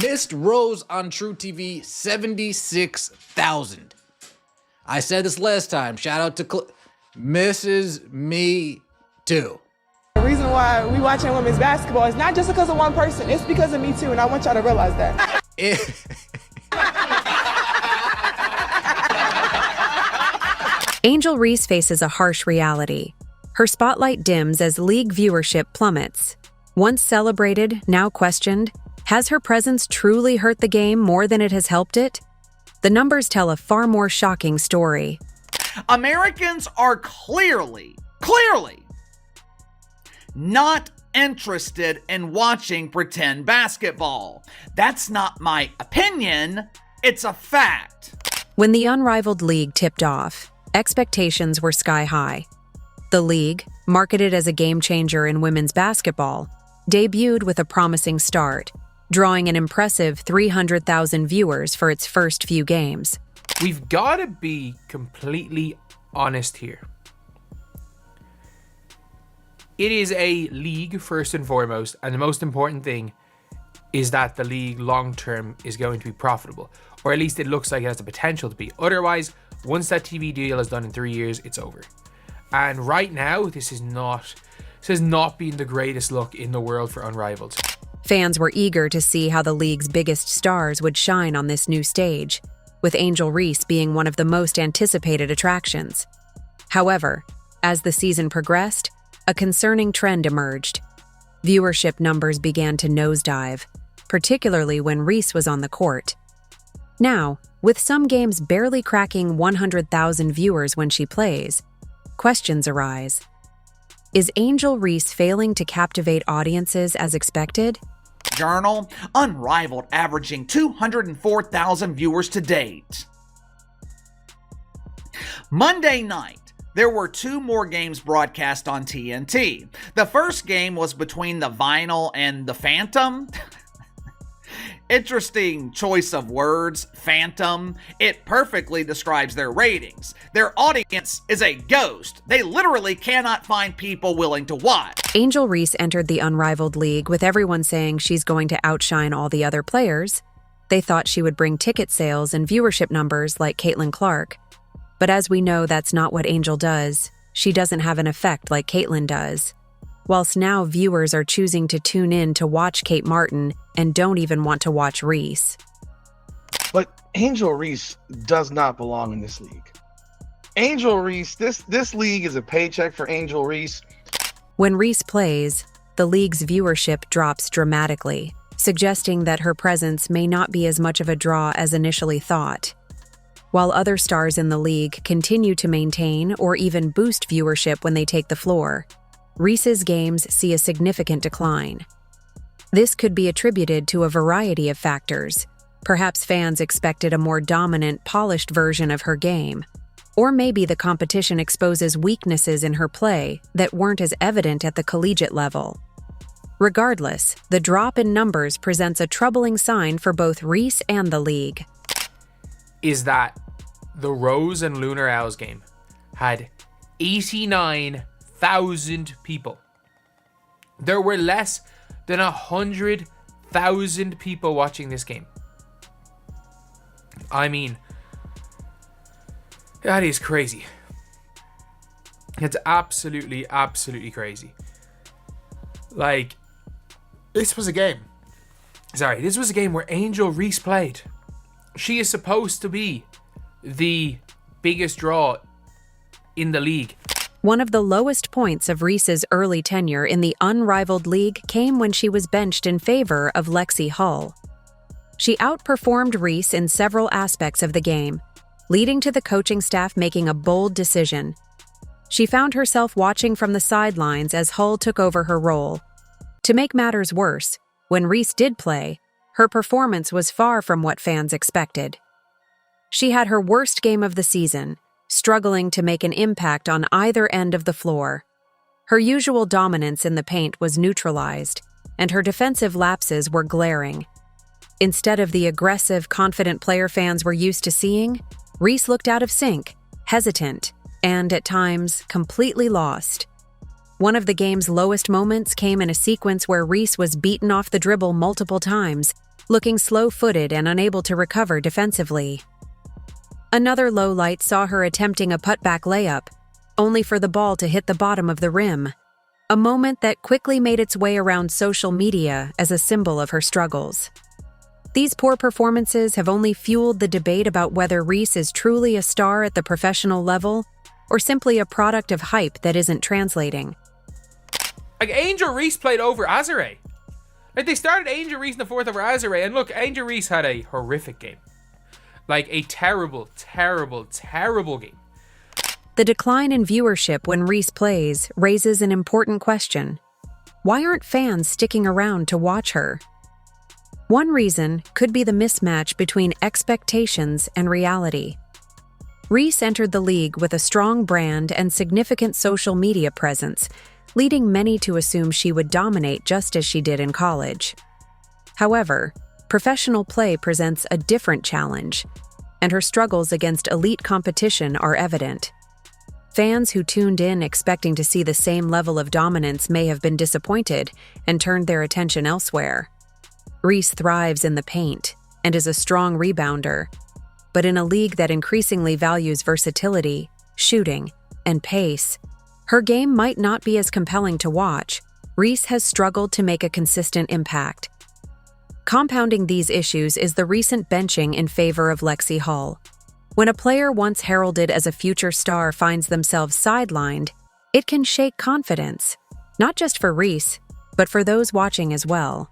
Missed rows on True TV, 76,000. I said this last time. Shout out to Mrs. Me Too. The reason why we watching women's basketball is not just because of one person. It's because of me too, and I want y'all to realize that. Angel Reese faces a harsh reality. Her spotlight dims as league viewership plummets. Once celebrated, now questioned, has her presence truly hurt the game more than it has helped it? The numbers tell a far more shocking story. Americans are clearly not interested in watching pretend basketball. That's not my opinion, it's a fact. When the Unrivaled League tipped off, expectations were sky high. The league, marketed as a game changer in women's basketball, debuted with a promising start, drawing an impressive 300,000 viewers for its first few games. We've got to be completely honest here. It is a league first and foremost, and the most important thing is that the league long-term is going to be profitable, or at least it looks like it has the potential to be. Otherwise, once that TV deal is done in 3 years, it's over. And right now, this has not been the greatest look in the world for Unrivaled. Fans were eager to see how the league's biggest stars would shine on this new stage, with Angel Reese being one of the most anticipated attractions. However, as the season progressed, a concerning trend emerged. Viewership numbers began to nosedive, particularly when Reese was on the court. Now, with some games barely cracking 100,000 viewers when she plays, questions arise. Is Angel Reese failing to captivate audiences as expected? Journal, Unrivaled averaging 204,000 viewers to date. Monday night, there were 2 more games broadcast on TNT. The first game was between the Vinyl and the Phantom. Interesting choice of words, Phantom. It perfectly describes their ratings. Their audience is a ghost. They literally cannot find people willing to watch. Angel Reese entered the Unrivaled League with everyone saying she's going to outshine all the other players. They thought she would bring ticket sales and viewership numbers like Caitlin Clark. But as we know, that's not what Angel does. She doesn't have an effect like Caitlin does. Whilst now viewers are choosing to tune in to watch Kate Martin and don't even want to watch Reese. But Angel Reese does not belong in this league. Angel Reese, this league is a paycheck for Angel Reese. When Reese plays, the league's viewership drops dramatically, suggesting that her presence may not be as much of a draw as initially thought. While other stars in the league continue to maintain or even boost viewership when they take the floor, Reese's games see a significant decline. This could be attributed to a variety of factors. Perhaps fans expected a more dominant, polished version of her game. Or maybe the competition exposes weaknesses in her play that weren't as evident at the collegiate level. Regardless, the drop in numbers presents a troubling sign for both Reese and the league. Is that the Rose and Lunar Owls game had 89,000 people. There were less than 100,000 people watching this game. I mean, that is crazy. It's absolutely crazy. Like, this was a game where Angel Reese played. She is supposed to be the biggest draw in the league. One of the lowest points of Reese's early tenure in the Unrivaled League came when she was benched in favor of Lexi Hull. She outperformed Reese in several aspects of the game, leading to the coaching staff making a bold decision. She found herself watching from the sidelines as Hull took over her role. To make matters worse, when Reese did play, her performance was far from what fans expected. She had her worst game of the season, struggling to make an impact on either end of the floor. Her usual dominance in the paint was neutralized, and her defensive lapses were glaring. Instead of the aggressive, confident player fans were used to seeing, Reese looked out of sync, hesitant, and at times completely lost. One of the game's lowest moments came in a sequence where Reese was beaten off the dribble multiple times, looking slow-footed and unable to recover defensively. Another low light saw her attempting a putback layup, only for the ball to hit the bottom of the rim, a moment that quickly made its way around social media as a symbol of her struggles. These poor performances have only fueled the debate about whether Reese is truly a star at the professional level or simply a product of hype that isn't translating. Like, Angel Reese played over Azare. Like, they started Angel Reese in the fourth over Azare, and look, Angel Reese had a horrific game. Like, a terrible, terrible, terrible game. The decline in viewership when Reese plays raises an important question. Why aren't fans sticking around to watch her? One reason could be the mismatch between expectations and reality. Reese entered the league with a strong brand and significant social media presence, leading many to assume she would dominate just as she did in college. However, professional play presents a different challenge, and her struggles against elite competition are evident. Fans who tuned in expecting to see the same level of dominance may have been disappointed and turned their attention elsewhere. Reese thrives in the paint and is a strong rebounder, but in a league that increasingly values versatility, shooting, and pace, her game might not be as compelling to watch. Reese has struggled to make a consistent impact. Compounding these issues is the recent benching in favor of Lexi Hull. When a player once heralded as a future star finds themselves sidelined, it can shake confidence, not just for Reese, but for those watching as well.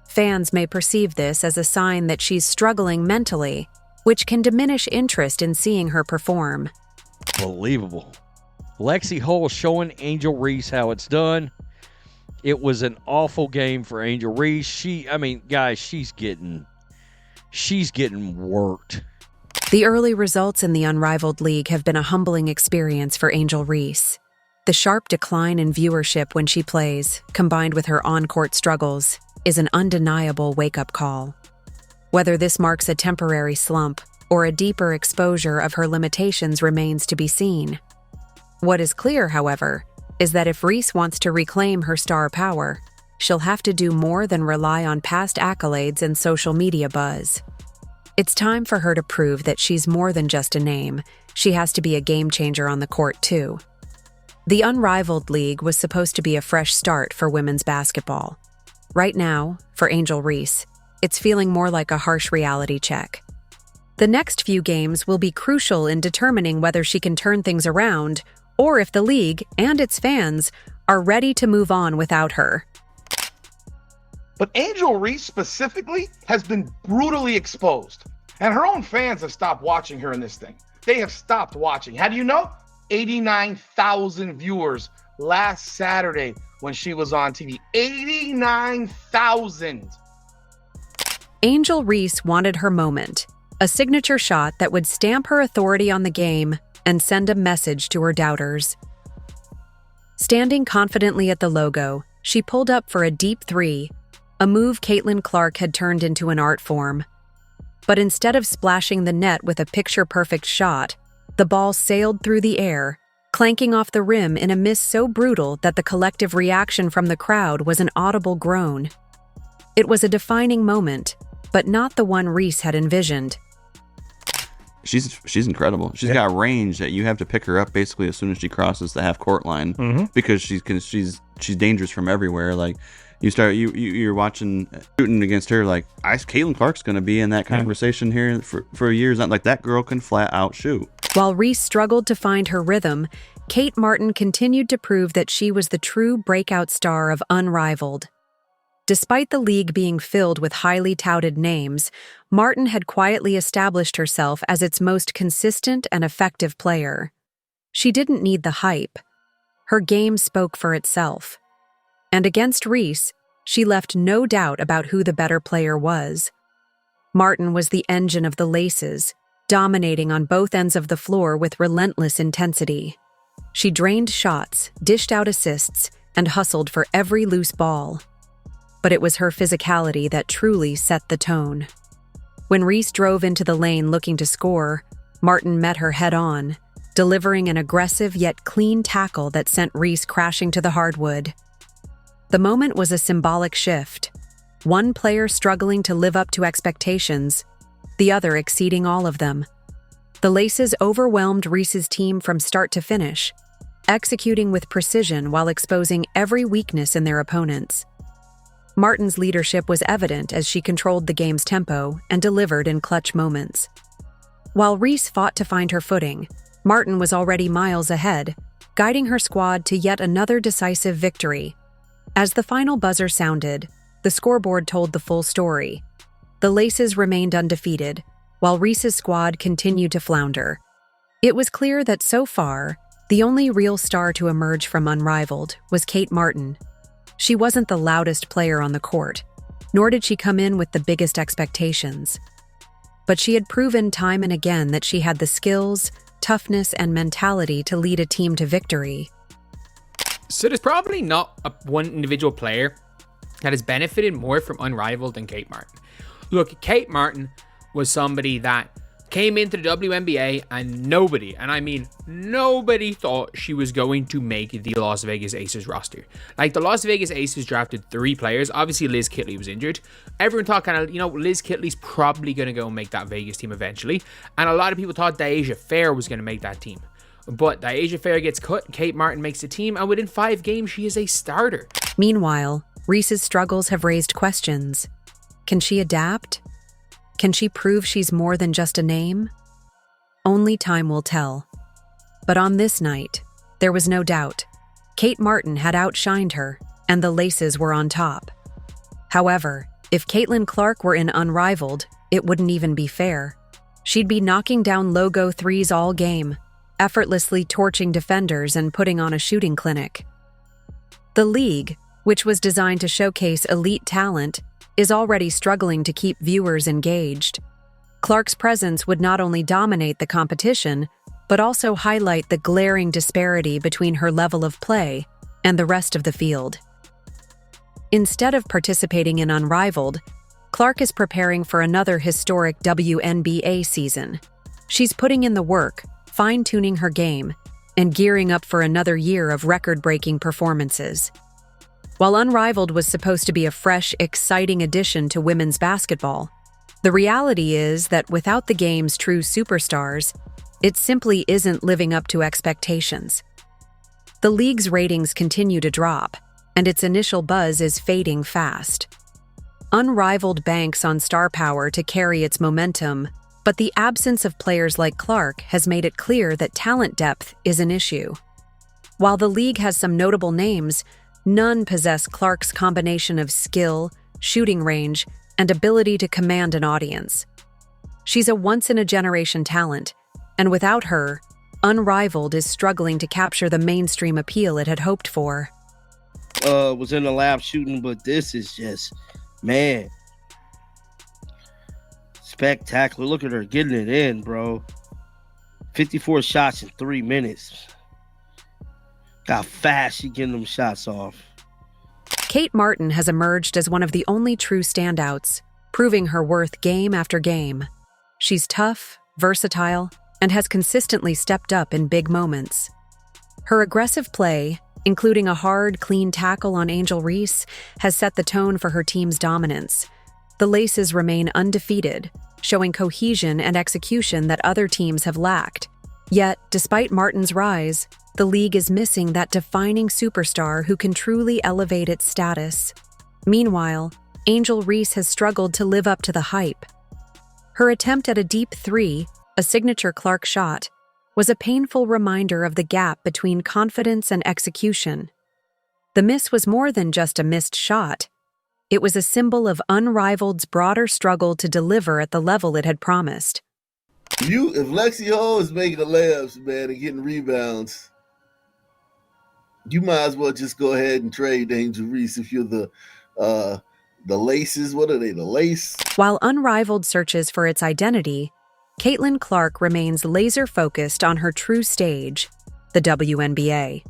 Fans may perceive this as a sign that she's struggling mentally, which can diminish interest in seeing her perform. Believable. Lexi Hull showing Angel Reese how it's done. It was an awful game for Angel Reese. She's getting worked. The early results in the Unrivaled League have been a humbling experience for Angel Reese. The sharp decline in viewership when she plays, combined with her on-court struggles, is an undeniable wake-up call. Whether this marks a temporary slump or a deeper exposure of her limitations remains to be seen. What is clear, however, is that if Reese wants to reclaim her star power, she'll have to do more than rely on past accolades and social media buzz. It's time for her to prove that she's more than just a name. She has to be a game changer on the court, too. The Unrivaled League was supposed to be a fresh start for women's basketball. Right now, for Angel Reese, it's feeling more like a harsh reality check. The next few games will be crucial in determining whether she can turn things around or if the league and its fans are ready to move on without her. But Angel Reese specifically has been brutally exposed, and her own fans have stopped watching her in this thing. They have stopped watching. How do you know? 89,000 viewers last Saturday when she was on TV. 89,000. Angel Reese wanted her moment, a signature shot that would stamp her authority on the game and send a message to her doubters. Standing confidently at the logo, she pulled up for a deep three, a move Caitlin Clark had turned into an art form. But instead of splashing the net with a picture-perfect shot, the ball sailed through the air, clanking off the rim in a miss so brutal that the collective reaction from the crowd was an audible groan. It was a defining moment, but not the one Reese had envisioned. She's incredible. She's got range that you have to pick her up basically as soon as she crosses the half court line because she's dangerous from everywhere. Like you're watching shooting against her. Like Caitlin Clark's going to be in that conversation here for years. Not like that girl can flat out shoot. While Reese struggled to find her rhythm, Kate Martin continued to prove that she was the true breakout star of Unrivaled. Despite the league being filled with highly touted names, Martin had quietly established herself as its most consistent and effective player. She didn't need the hype. Her game spoke for itself. And against Reese, she left no doubt about who the better player was. Martin was the engine of the Laces, dominating on both ends of the floor with relentless intensity. She drained shots, dished out assists, and hustled for every loose ball. But it was her physicality that truly set the tone. When Reese drove into the lane looking to score, Martin met her head-on, delivering an aggressive yet clean tackle that sent Reese crashing to the hardwood. The moment was a symbolic shift. one player struggling to live up to expectations, the other exceeding all of them. The Laces overwhelmed Reese's team from start to finish, executing with precision while exposing every weakness in their opponents. Martin's leadership was evident as she controlled the game's tempo and delivered in clutch moments. While Reese fought to find her footing, Martin was already miles ahead, guiding her squad to yet another decisive victory. As the final buzzer sounded, the scoreboard told the full story. The Laces remained undefeated, while Reese's squad continued to flounder. It was clear that so far, the only real star to emerge from Unrivaled was Kate Martin. She wasn't the loudest player on the court, nor did she come in with the biggest expectations. But she had proven time and again that she had the skills, toughness, and mentality to lead a team to victory. So there's probably not one individual player that has benefited more from Unrivaled than Kate Martin. Look, Kate Martin was somebody that came into the WNBA and nobody, and I mean nobody, thought she was going to make the Las Vegas Aces roster. Like, the Las Vegas Aces drafted 3 players. Obviously, Liz Kitley was injured. Everyone thought kind of, Liz Kitley's probably going to go and make that Vegas team eventually. And a lot of people thought Deasia Fair was going to make that team. But Deasia Fair gets cut, Kate Martin makes the team, and within 5 games, she is a starter. Meanwhile, Reese's struggles have raised questions. Can she adapt? Can she prove she's more than just a name? Only time will tell. But on this night, there was no doubt. Kate Martin had outshined her, and the Laces were on top. However, if Caitlin Clark were in Unrivaled, it wouldn't even be fair. She'd be knocking down logo threes all game, effortlessly torching defenders and putting on a shooting clinic. The league, which was designed to showcase elite talent, is already struggling to keep viewers engaged. Clark's presence would not only dominate the competition, but also highlight the glaring disparity between her level of play and the rest of the field. Instead of participating in Unrivaled, Clark is preparing for another historic WNBA season. She's putting in the work, fine-tuning her game, and gearing up for another year of record-breaking performances. While Unrivaled was supposed to be a fresh, exciting addition to women's basketball, the reality is that without the game's true superstars, it simply isn't living up to expectations. The league's ratings continue to drop, and its initial buzz is fading fast. Unrivaled banks on star power to carry its momentum, but the absence of players like Clark has made it clear that talent depth is an issue. While the league has some notable names, none possess Clark's combination of skill, shooting range, and ability to command an audience. She's a once-in-a-generation talent, and without her, Unrivaled is struggling to capture the mainstream appeal it had hoped for. Was in the lab shooting, but this is just, man, spectacular. Look at her getting it in, bro. 54 shots in 3 minutes. How fast she getting them shots off. Kate Martin has emerged as one of the only true standouts, proving her worth game after game. She's tough, versatile, and has consistently stepped up in big moments. Her aggressive play, including a hard, clean tackle on Angel Reese, has set the tone for her team's dominance. The Laces remain undefeated, showing cohesion and execution that other teams have lacked. Yet, despite Martin's rise, the league is missing that defining superstar who can truly elevate its status. Meanwhile, Angel Reese has struggled to live up to the hype. Her attempt at a deep 3, a signature Clark shot, was a painful reminder of the gap between confidence and execution. The miss was more than just a missed shot. It was a symbol of Unrivaled's broader struggle to deliver at the level it had promised. If Lexi Hall is making the layups, man, and getting rebounds, you might as well just go ahead and trade Angel Reese if you're the Laces. What are they, the Lace? While Unrivaled searches for its identity, Caitlin Clark remains laser-focused on her true stage, the WNBA.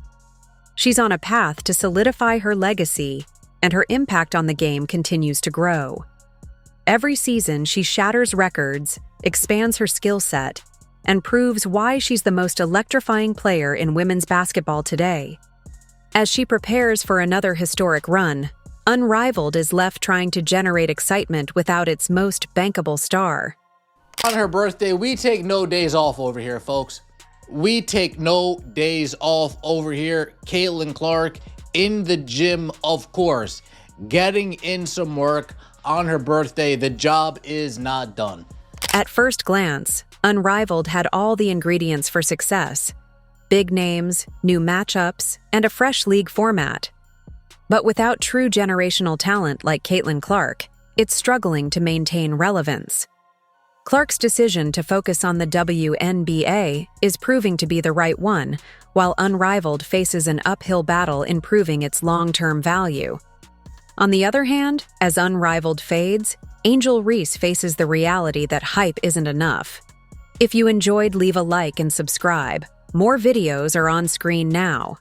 She's on a path to solidify her legacy, and her impact on the game continues to grow. Every season, she shatters records, expands her skill set, and proves why she's the most electrifying player in women's basketball today. As she prepares for another historic run, Unrivaled is left trying to generate excitement without its most bankable star. On her birthday, we take no days off over here, folks. We take no days off over here. Caitlin Clark in the gym, of course, getting in some work on her birthday. The job is not done. At first glance, Unrivaled had all the ingredients for success: big names, new matchups, and a fresh league format. But without true generational talent like Caitlin Clark, it's struggling to maintain relevance. Clark's decision to focus on the WNBA is proving to be the right one, while Unrivaled faces an uphill battle in proving its long-term value. On the other hand, as Unrivaled fades, Angel Reese faces the reality that hype isn't enough. If you enjoyed, leave a like and subscribe. More videos are on screen now.